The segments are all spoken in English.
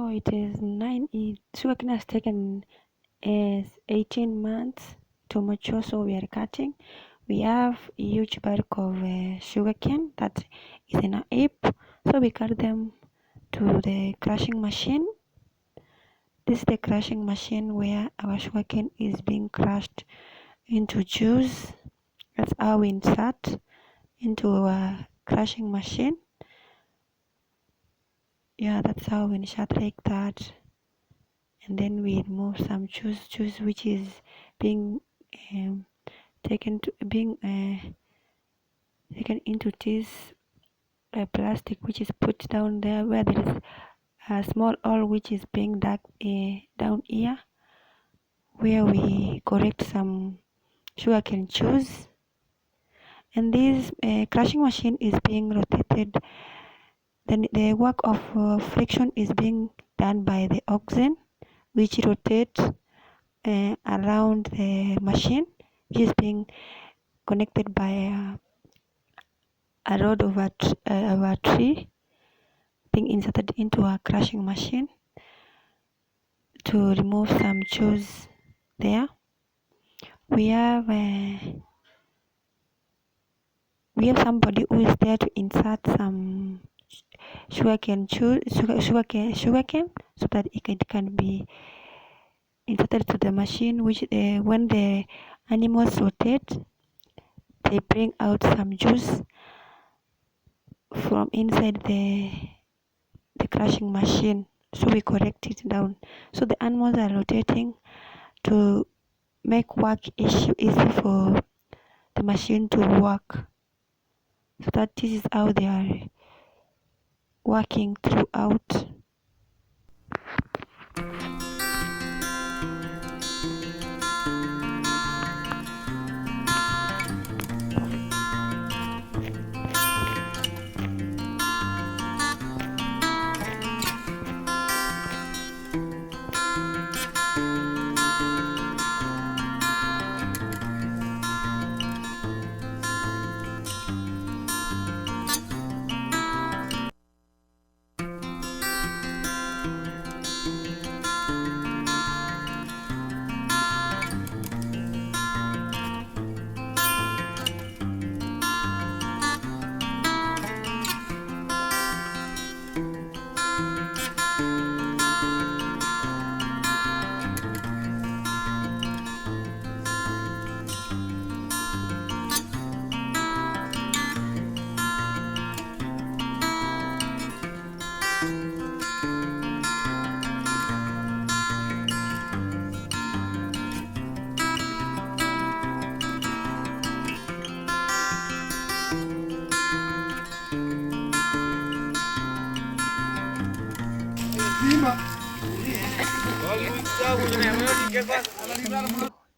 it is 9. Sugarcane has taken 18 months to mature, so we are cutting. We have a huge bulk of sugarcane that is in a heap, so we cut them to the crushing machine. This is the crushing machine where our sugarcane is being crushed into juice. That's how we insert into our crushing machine. Yeah, that's how we insert like that. And then we remove some juice which is being taken into this plastic which is put down there, where there is a small hole which is being dug down here, where we correct some sugarcane juice. And this crushing machine is being rotated. Then the work of friction is being done by the oxen, which rotates around the machine, which is being connected by a rod of a tree, being inserted into a crushing machine to remove some juice there. We have somebody who is there to insert some sugarcane so that it can be inserted to the machine, which when the animals rotate, they bring out some juice from inside the crushing machine, so we correct it down. So the animals are rotating to make work easy for the machine to work, so that this is how they are working throughout.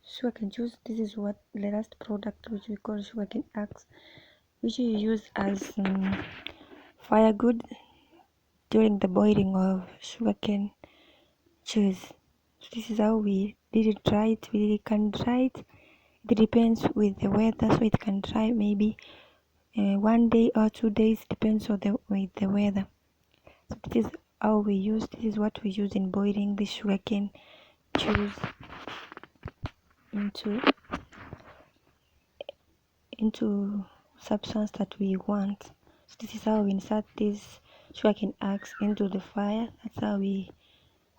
Sugarcane juice. This is what the last product which we call sugarcane axe, which you use as firewood during the boiling of sugarcane juice. So this is how we did it dry it. We can dry it. It depends with the weather, so it can dry maybe 1 day or 2 days, depends on with the weather. So this is how we use. This is what we use in boiling the sugarcane juice into substance that we want. So this is how we insert this sugarcane axe into the fire. That's how we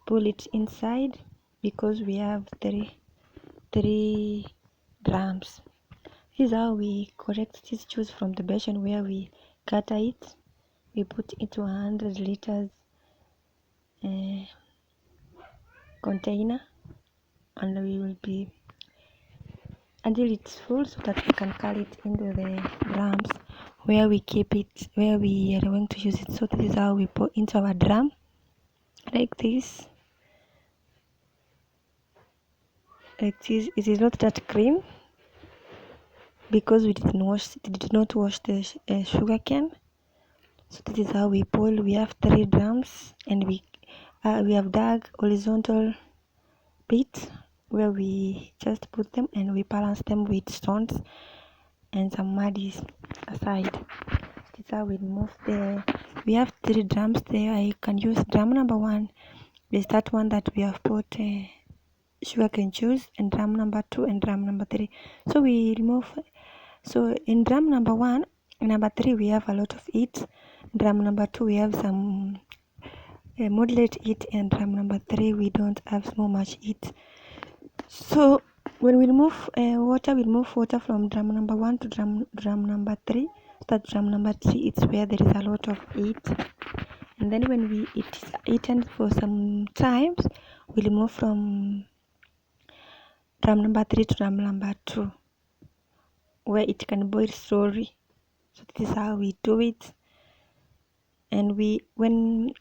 pull it inside, because we have three drums. This is how we correct this juice from the basin where we gather it. We put it into 100 liters container, and we will be until it's full, so that we can carry it into the drums where we keep it, where we are going to use it. So this is how we put into our drum, like this. It is not that cream, because we did not wash the sugarcane. So this is how we pull. We have 3 drums, and we have dug horizontal pits where we just put them, and we balance them with stones and some muddies aside. This is how we remove we have 3 drums there. I can use drum number 1 There's that one that we have put sugarcane juice, and drum number 2 and drum number 3. So we remove. So in drum number 1, number 3 we have a lot of it. Drum number 2 we have some moderate it, and drum number 3 we don't have so much it. So when we remove water, we remove water from drum number 1 to drum number 3. That drum number 3 it's where there is a lot of it. And then when it is eaten for some times, we remove from drum number 3 to drum number 2, where it can boil slowly. So this is how we do it. And when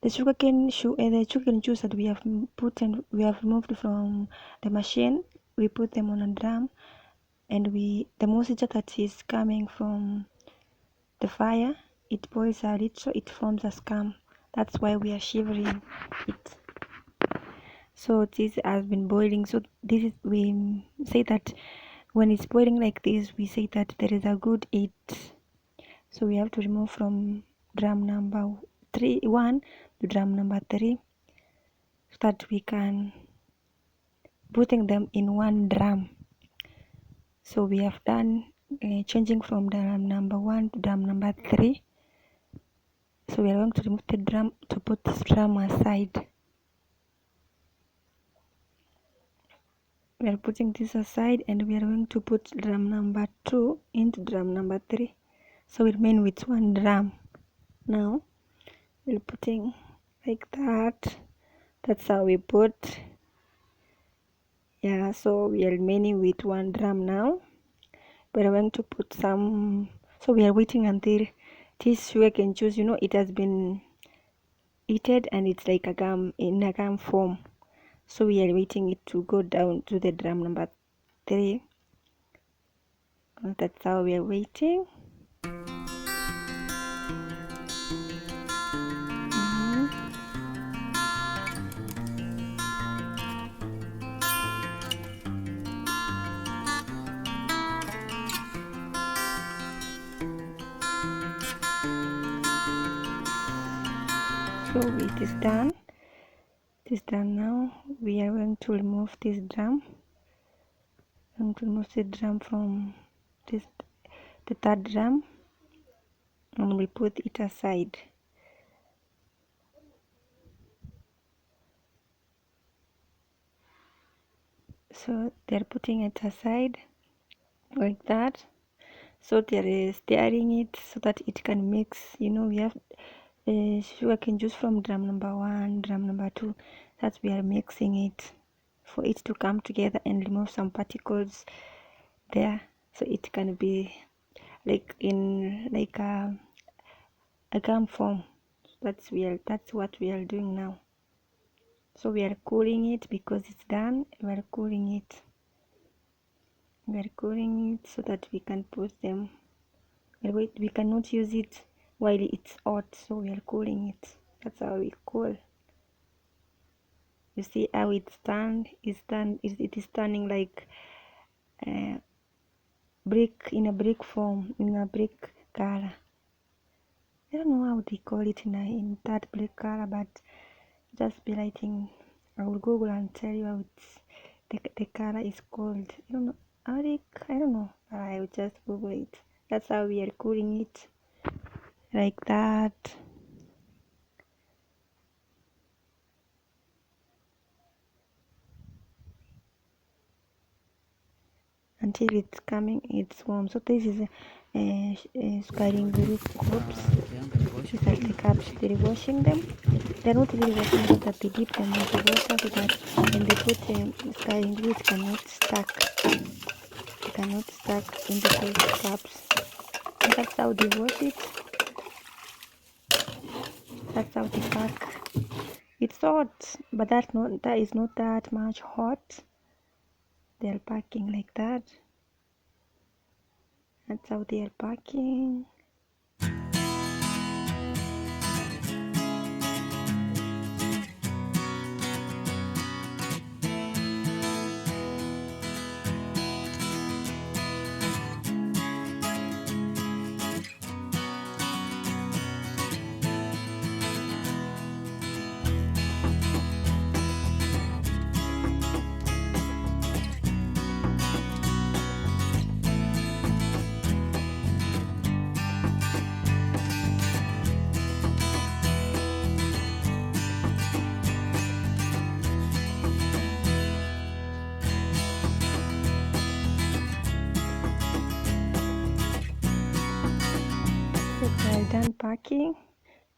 the sugarcane juice that we have put and we have removed from the machine, we put them on a drum, and the moisture that is coming from the fire, it boils a little, it forms a scum. That's why we are shivering it. So this has been boiling. So this is, we say that when it's boiling like this, we say that there is a good heat. So we have to remove from drum number 1 to drum number 3, so that we can putting them in one drum. So we have done changing from drum number 1 to drum number 3. So we are going to remove the drum to put this drum aside. We are putting this aside, and we are going to put drum number 2 into drum number 3. So we remain with one drum. Now we're putting like that. That's how we put. Yeah, so we are remaining with one drum now. We are going to put some. So we are waiting until this sugarcane juice, it has been heated and it's like a gum, in a gum form. So we are waiting it to go down to the drum number 3. That's how we are waiting. So it is done. It is done now. We are going to remove this drum. I'm going to remove the drum from the third drum, and we put it aside. So they're putting it aside like that. So they're stirring it so that it can mix. We have sugarcane juice from drum number 1, drum number 2. That we are mixing it for it to come together and remove some particles there, so it can be like in a gum form. That's what we are doing now. So we are cooling it because it's done. We are cooling it. We are cooling it so that we can put them. We cannot use it while it's hot, so we are cooling it. That's how we cool. You see how it's turned? It is turning like brick, in a brick form, in a brick color. I don't know how they call it in that black color, but just be lighting. I will Google and tell you how the color is called. I don't know. I don't know. I will just Google it. That's how we are cooling it. Like that. Until it's warm. So this is sukari nguru cups. These are the cups. They're washing them. They're not really washing them, but they dip them into water so that when they put sukari nguru, it cannot stuck. It cannot stuck into those cups. And that's how they wash it. That's how they pack. It's hot, but that is not that much hot. They're packing like that. That's how they are packing. are done packing.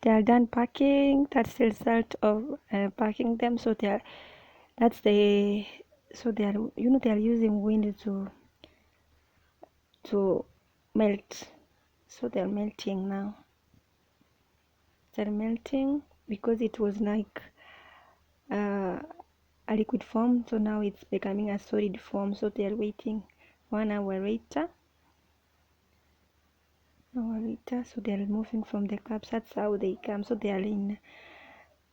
They are done packing. That's the result of packing them. So they are. That's the. So they are. They are using wind to melt. So they are melting now. They're melting because it was like a liquid form. So now it's becoming a solid form. So they are waiting 1 hour later. So they are moving from the cups. That's how they come. So they are in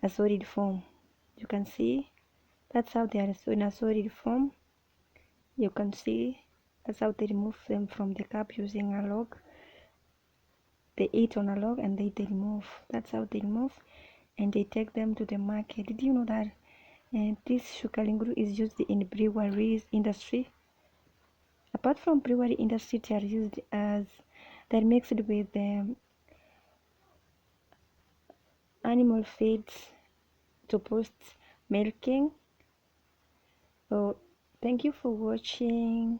a solid form. You can see that's how they are in a solid form. You can see that's how they remove them from the cup using a log. They eat on a log and they remove. That's how they remove, and they take them to the market. Did you know that this sukari nguru is used in breweries industry? Apart from brewery industry, they are used as they're mixed with animal feeds to boost milking. So thank you for watching.